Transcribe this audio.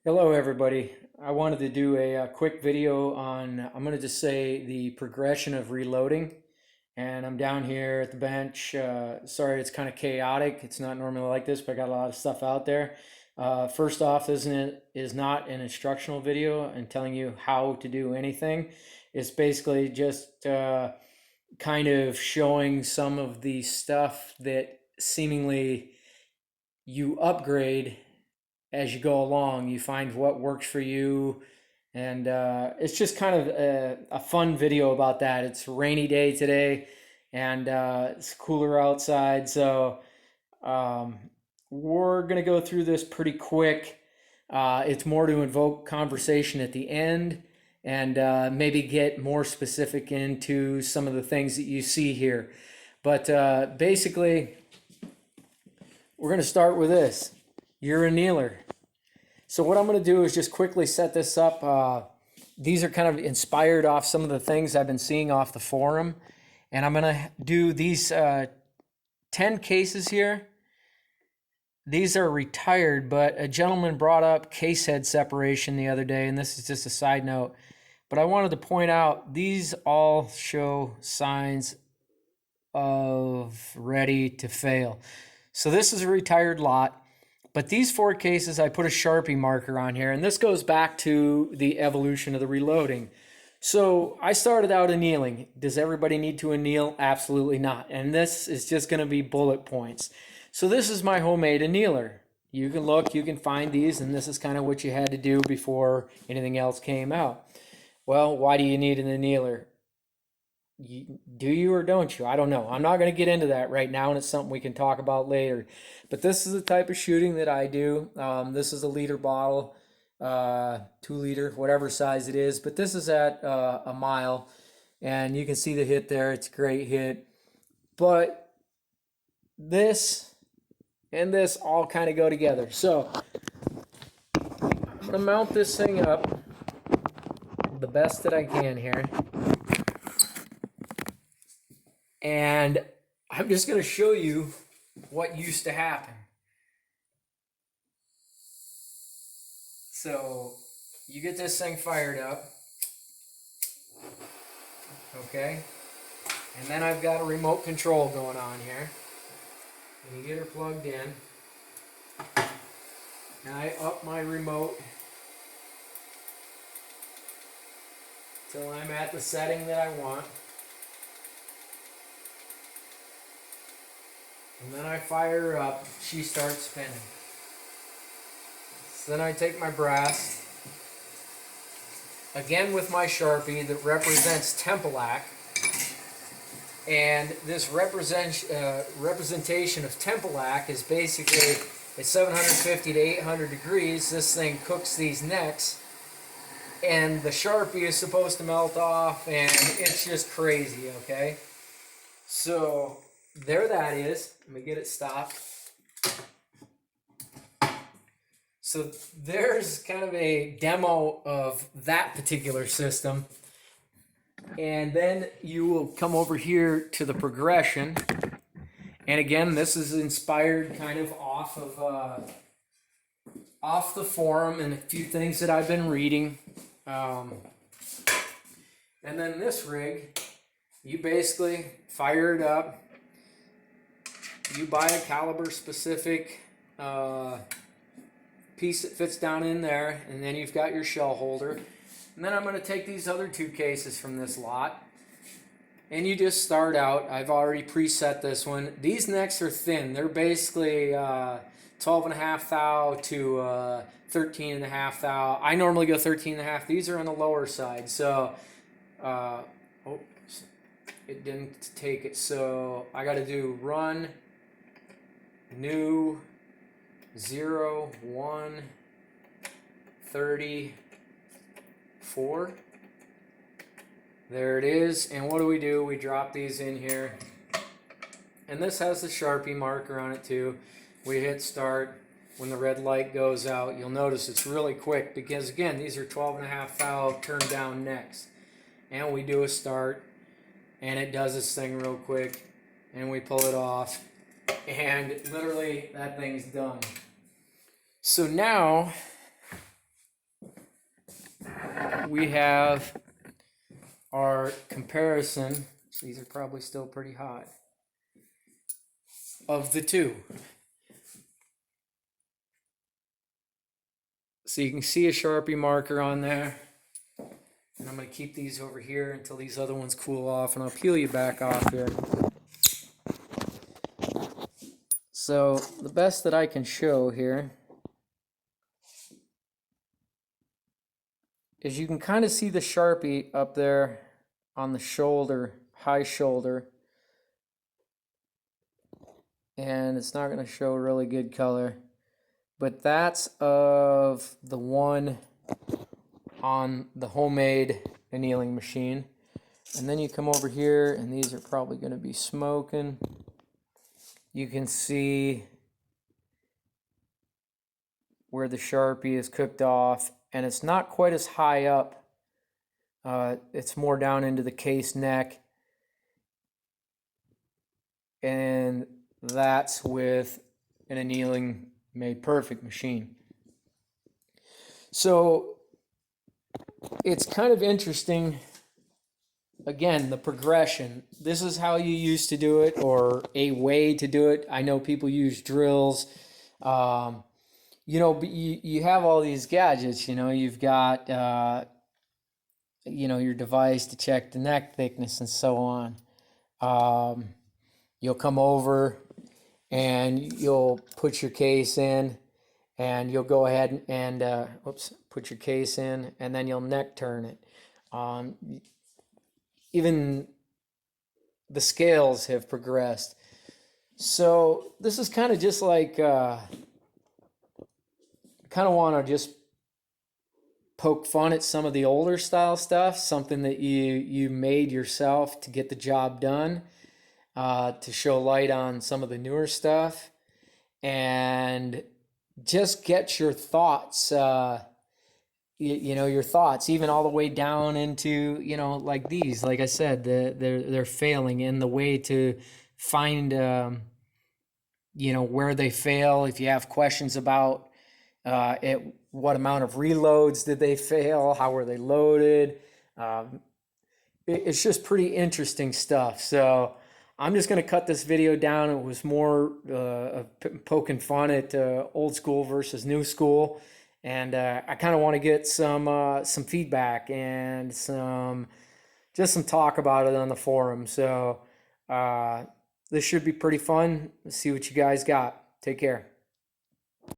Hello, everybody. I wanted to do a quick video on, I'm going to just say the progression of reloading. And I'm down here at the bench. Sorry, it's kind of chaotic. It's not normally like this, but I got a lot of stuff out there. First off, is not an instructional video and telling you how to do anything. It's basically just kind of showing some of the stuff that seemingly you upgrade as you go along. You find what works for you, and it's just kind of a fun video about that. It's a rainy day today, and it's cooler outside, so um, we're gonna go through this pretty quick. It's more to invoke conversation at the end and maybe get more specific into some of the things that you see here. But basically, we're going to start with this. You're a kneeler. So what I'm going to do is just quickly set this up. These are kind of inspired off some of the things I've been seeing off the forum. And I'm going to do these 10 cases here. These are retired, but a gentleman brought up case head separation the other day, and this is just a side note. But I wanted to point out these all show signs of ready to fail. So this is a retired lot, but these 4 cases I put a Sharpie marker on here, and this goes back to the evolution of the reloading. So I started out annealing. Does everybody need to anneal? Absolutely not. And this is just going to be bullet points. So this is my homemade annealer. You can look, you can find these, and this is kind of what you had to do before anything else came out. Well, why do you need an annealer? Do you or don't you? I don't know. I'm not going to get into that right now, and it's something we can talk about later. But this is the type of shooting that I do. This is a liter bottle, 2 liter, whatever size it is. But this is at a mile, and you can see the hit there. It's a great hit. But this and this all kind of go together. So I'm going to mount this thing up the best that I can here. And I'm just going to show you what used to happen. So you get this thing fired up, okay? And then I've got a remote control going on here. And you get her plugged in. And I up my remote till I'm at the setting that I want. And then I fire her up, she starts spinning. So then I take my brass, again with my Sharpie that represents Tempolac. And this representation of Tempolac is basically at 750 to 800 degrees, this thing cooks these necks. And the Sharpie is supposed to melt off, and it's just crazy, okay? So there that is. Let me get it stopped. So there's kind of a demo of that particular system. And then you will come over here to the progression. And again, this is inspired kind of off the forum and a few things that I've been reading. And then this rig, you basically fire it up. You buy a caliber specific piece that fits down in there, and then you've got your shell holder. And then I'm going to take these other 2 cases from this lot, and you just start out. I've already preset this one. These necks are thin. They're basically 12.5 thou to 13.5 thou. I normally go 13.5. These are on the lower side, so oh, it didn't take it. So I got to do run new 0 1 34. There it is. And what do? We drop these in here. And this has the Sharpie marker on it too. We hit start. When the red light goes out, you'll notice it's really quick because, again, these are 12.5 thou turn down necks. And we do a start, and it does this thing real quick, and we pull it off, and literally that thing's done. So now we have our comparison. So these are probably still pretty hot. Of the two. So you can see a Sharpie marker on there. And I'm going to keep these over here until these other ones cool off, and I'll peel you back off here. So the best that I can show here is you can kind of see the Sharpie up there on the shoulder, high shoulder. And it's not going to show really good color. But that's of the one on the homemade annealing machine. And then you come over here, and these are probably going to be smoking. You can see where the Sharpie is cooked off, and it's not quite as high up. It's more down into the case neck. And that's with an annealing made perfect machine. So it's kind of interesting. Again, the progression. This is how you used to do it, or a way to do it. I know people use drills. You know, but you have all these gadgets. You know, you've got you know, your device to check the neck thickness and so on. You'll come over and you'll put your case in, and you'll go ahead and put your case in, and then you'll neck turn it. Even the scales have progressed. So this is kind of just like, kind of want to just poke fun at some of the older style stuff, something that you made yourself to get the job done, to show light on some of the newer stuff, and just get your thoughts, you know, your thoughts, even all the way down into, you know, like these. Like I said, they're failing, in the way to find, you know, where they fail. If you have questions about what amount of reloads did they fail, how were they loaded, it's just pretty interesting stuff. So I'm just going to cut this video down. It was more poking fun at old school versus new school. And I kind of want to get some feedback and some talk about it on the forum. So this should be pretty fun. Let's see what you guys got. Take care.